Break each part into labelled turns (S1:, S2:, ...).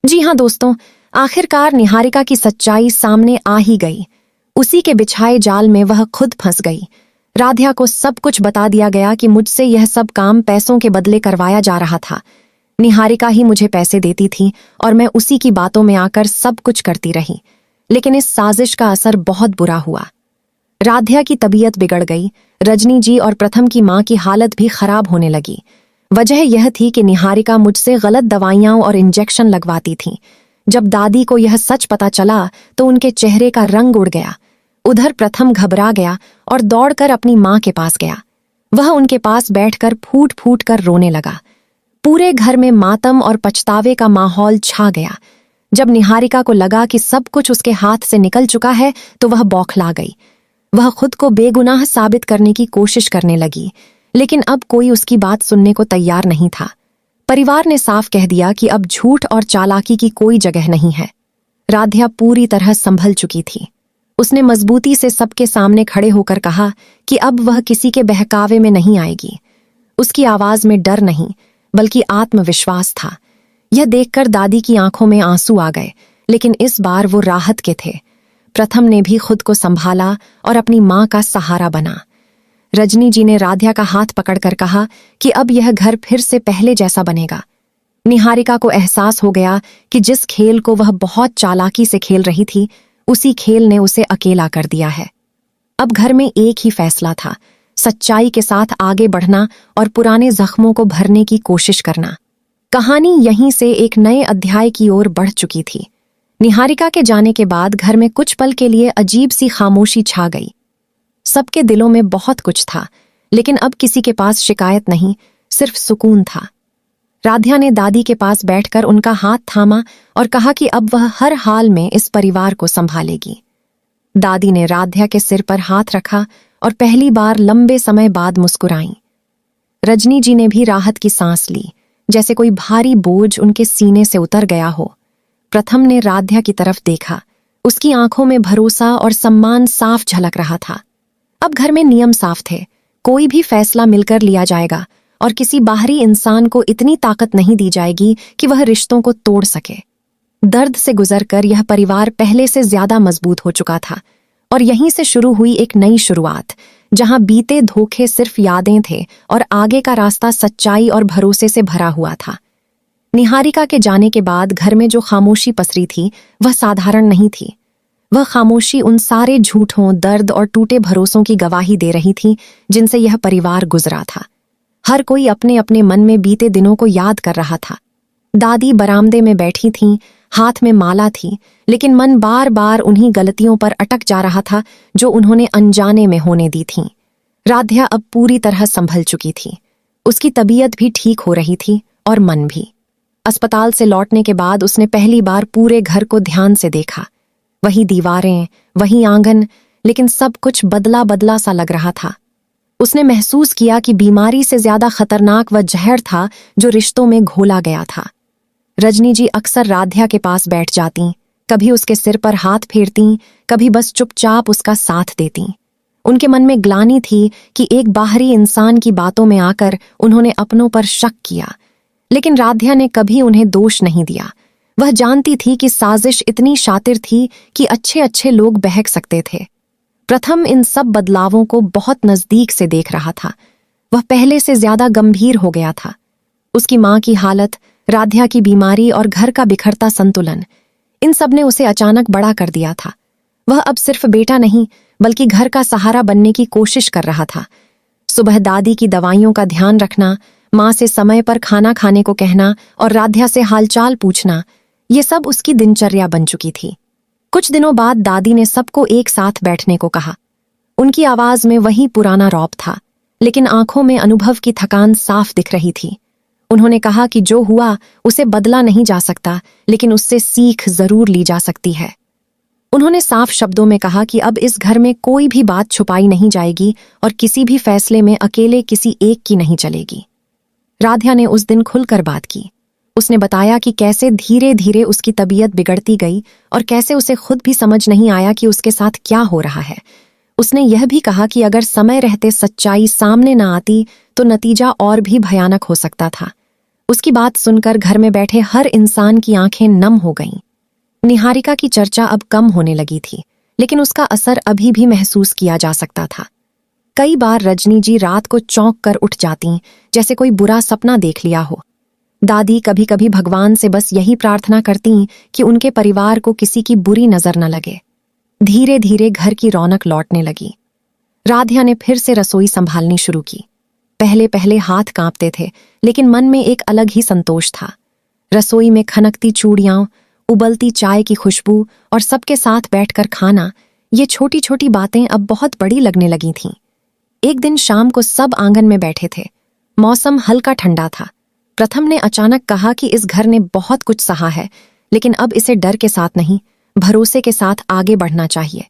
S1: जी हाँ दोस्तों, आखिरकार निहारिका की सच्चाई सामने आ ही गई। उसी के बिछाए जाल में वह खुद फंस गई। राध्या को सब कुछ बता दिया गया कि मुझसे यह सब काम पैसों के बदले करवाया जा रहा था। निहारिका ही मुझे पैसे देती थी और मैं उसी की बातों में आकर सब कुछ करती रही। लेकिन इस साजिश का असर बहुत बुरा हुआ। राध्या की तबीयत बिगड़ गई। रजनी जी और प्रथम की मां की हालत भी खराब होने लगी। वजह यह थी कि निहारिका मुझसे गलत दवाइयां और इंजेक्शन लगवाती थी। जब दादी को यह सच पता चला तो उनके चेहरे का रंग उड़ गया। उधर प्रथम घबरा गया और दौड़कर अपनी मां के पास गया। वह उनके पास बैठकर फूट फूट कर रोने लगा। पूरे घर में मातम और पछतावे का माहौल छा गया। जब निहारिका को लगा कि सब कुछ उसके हाथ से निकल चुका है तो वह बौखला गई। वह खुद को बेगुनाह साबित करने की कोशिश करने लगी, लेकिन अब कोई उसकी बात सुनने को तैयार नहीं था। परिवार ने साफ कह दिया कि अब झूठ और चालाकी की कोई जगह नहीं है। राध्या पूरी तरह संभल चुकी थी। उसने मजबूती से सबके सामने खड़े होकर कहा कि अब वह किसी के बहकावे में नहीं आएगी। उसकी आवाज में डर नहीं, बल्कि आत्मविश्वास था। यह देखकर दादी की आंखों में आंसू आ गए, लेकिन इस बार वो राहत के थे। प्रथम ने भी खुद को संभाला और अपनी मां का सहारा बना। रजनी जी ने राध्या का हाथ पकड़कर कहा कि अब यह घर फिर से पहले जैसा बनेगा। निहारिका को एहसास हो गया कि जिस खेल को वह बहुत चालाकी से खेल रही थी, उसी खेल ने उसे अकेला कर दिया है। अब घर में एक ही फैसला था, सच्चाई के साथ आगे बढ़ना और पुराने जख्मों को भरने की कोशिश करना। कहानी यहीं से एक नए अध्याय की ओर बढ़ चुकी थी। निहारिका के जाने के बाद घर में कुछ पल के लिए अजीब सी खामोशी छा गई। सबके दिलों में बहुत कुछ था, लेकिन अब किसी के पास शिकायत नहीं, सिर्फ सुकून था। राध्या ने दादी के पास बैठकर उनका हाथ थामा और कहा कि अब वह हर हाल में इस परिवार को संभालेगी। दादी ने राध्या के सिर पर हाथ रखा और पहली बार लंबे समय बाद मुस्कुराईं। रजनी जी ने भी राहत की सांस ली, जैसे कोई भारी बोझ उनके सीने से उतर गया हो। प्रथम ने राध्या की तरफ देखा। उसकी आंखों में भरोसा और सम्मान साफ झलक रहा था। अब घर में नियम साफ थे, कोई भी फैसला मिलकर लिया जाएगा और किसी बाहरी इंसान को इतनी ताकत नहीं दी जाएगी कि वह रिश्तों को तोड़ सके। दर्द से गुजरकर यह परिवार पहले से ज्यादा मजबूत हो चुका था और यहीं से शुरू हुई एक नई शुरुआत, जहां बीते धोखे सिर्फ यादें थे और आगे का रास्ता सच्चाई और भरोसे से भरा हुआ था। निहारिका के जाने के बाद घर में जो खामोशी पसरी थी वह साधारण नहीं थी। वह खामोशी उन सारे झूठों, दर्द और टूटे भरोसों की गवाही दे रही थी जिनसे यह परिवार गुजरा था। हर कोई अपने अपने मन में बीते दिनों को याद कर रहा था। दादी बरामदे में बैठी थीं, हाथ में माला थी, लेकिन मन बार बार उन्हीं गलतियों पर अटक जा रहा था जो उन्होंने अनजाने में होने दी थीं। राध्या अब पूरी तरह संभल चुकी थी। उसकी तबीयत भी ठीक हो रही थी और मन भी। अस्पताल से लौटने के बाद उसने पहली बार पूरे घर को ध्यान से देखा। वही दीवारें, वही आंगन, लेकिन सब कुछ बदला बदला सा लग रहा था। उसने महसूस किया कि बीमारी से ज्यादा खतरनाक वह जहर था जो रिश्तों में घोला गया था। रजनी जी अक्सर राध्या के पास बैठ जातीं, कभी उसके सिर पर हाथ फेरतीं, कभी बस चुपचाप उसका साथ देतीं। उनके मन में ग्लानि थी कि एक बाहरी इंसान की बातों में आकर उन्होंने अपनों पर शक किया, लेकिन राध्या ने कभी उन्हें दोष नहीं दिया। वह जानती थी कि साजिश इतनी शातिर थी कि अच्छे अच्छे लोग बहक सकते थे। प्रथम इन सब बदलावों को बहुत नजदीक से देख रहा था। वह पहले से ज्यादा गंभीर हो गया था। उसकी मां की हालत, राध्या की बीमारी और घर का बिखरता संतुलन, इन सब ने उसे अचानक बड़ा कर दिया था। वह अब सिर्फ बेटा नहीं, बल्कि घर का सहारा बनने की कोशिश कर रहा था। सुबह दादी की दवाइयों का ध्यान रखना, मां से समय पर खाना खाने को कहना और राध्या से हालचाल पूछना, ये सब उसकी दिनचर्या बन चुकी थी। कुछ दिनों बाद दादी ने सबको एक साथ बैठने को कहा। उनकी आवाज में वही पुराना रौब था, लेकिन आंखों में अनुभव की थकान साफ दिख रही थी। उन्होंने कहा कि जो हुआ उसे बदला नहीं जा सकता, लेकिन उससे सीख जरूर ली जा सकती है। उन्होंने साफ शब्दों में कहा कि अब इस घर में कोई भी बात छुपाई नहीं जाएगी और किसी भी फैसले में अकेले किसी एक की नहीं चलेगी। राध्या ने उस दिन खुलकर बात की। उसने बताया कि कैसे धीरे धीरे उसकी तबीयत बिगड़ती गई और कैसे उसे खुद भी समझ नहीं आया कि उसके साथ क्या हो रहा है। उसने यह भी कहा कि अगर समय रहते सच्चाई सामने न आती तो नतीजा और भी भयानक हो सकता था। उसकी बात सुनकर घर में बैठे हर इंसान की आंखें नम हो गईं। निहारिका की चर्चा अब कम होने लगी थी, लेकिन उसका असर अभी भी महसूस किया जा सकता था। कई बार रजनी जी रात को चौंक कर उठ जाती, जैसे कोई बुरा सपना देख लिया हो। दादी कभी कभी भगवान से बस यही प्रार्थना करती कि उनके परिवार को किसी की बुरी नजर न लगे। धीरे धीरे घर की रौनक लौटने लगी। राधिया ने फिर से रसोई संभालनी शुरू की। पहले पहले हाथ कांपते थे, लेकिन मन में एक अलग ही संतोष था। रसोई में खनकती चूड़ियां, उबलती चाय की खुशबू और सबके साथ बैठकर खाना, ये छोटी छोटी बातें अब बहुत बड़ी लगने लगी थीं। एक दिन शाम को सब आंगन में बैठे थे। मौसम हल्का ठंडा था। प्रथम ने अचानक कहा कि इस घर ने बहुत कुछ सहा है, लेकिन अब इसे डर के साथ नहीं, भरोसे के साथ आगे बढ़ना चाहिए।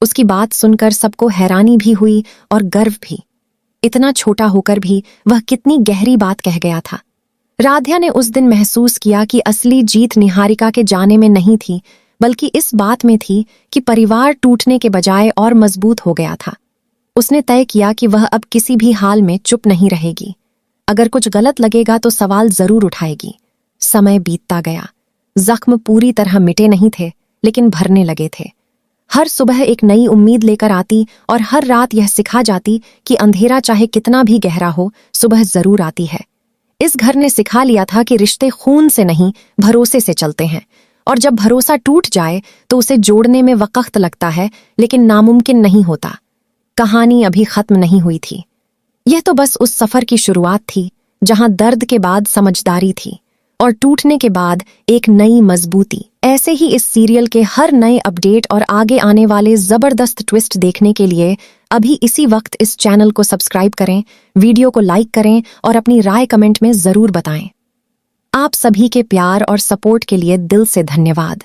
S1: उसकी बात सुनकर सबको हैरानी भी हुई और गर्व भी। इतना छोटा होकर भी वह कितनी गहरी बात कह गया था। राधिया ने उस दिन महसूस किया कि असली जीत निहारिका के जाने में नहीं थी, बल्कि इस बात में थी कि परिवार टूटने के बजाय और मजबूत हो गया था। उसने तय किया कि वह अब किसी भी हाल में चुप नहीं रहेगी। अगर कुछ गलत लगेगा तो सवाल जरूर उठाएगी। समय बीतता गया। जख्म पूरी तरह मिटे नहीं थे, लेकिन भरने लगे थे। हर सुबह एक नई उम्मीद लेकर आती और हर रात यह सिखा जाती कि अंधेरा चाहे कितना भी गहरा हो, सुबह जरूर आती है। इस घर ने सिखा लिया था कि रिश्ते खून से नहीं, भरोसे से चलते हैं, और जब भरोसा टूट जाए तो उसे जोड़ने में वक्त लगता है, लेकिन नामुमकिन नहीं होता। कहानी अभी खत्म नहीं हुई थी। यह तो बस उस सफर की शुरुआत थी, जहां दर्द के बाद समझदारी थी और टूटने के बाद एक नई मजबूती। ऐसे ही इस सीरियल के हर नए अपडेट और आगे आने वाले जबरदस्त ट्विस्ट देखने के लिए अभी इसी वक्त इस चैनल को सब्सक्राइब करें, वीडियो को लाइक करें और अपनी राय कमेंट में जरूर बताएं। आप सभी के प्यार और सपोर्ट के लिए दिल से धन्यवाद।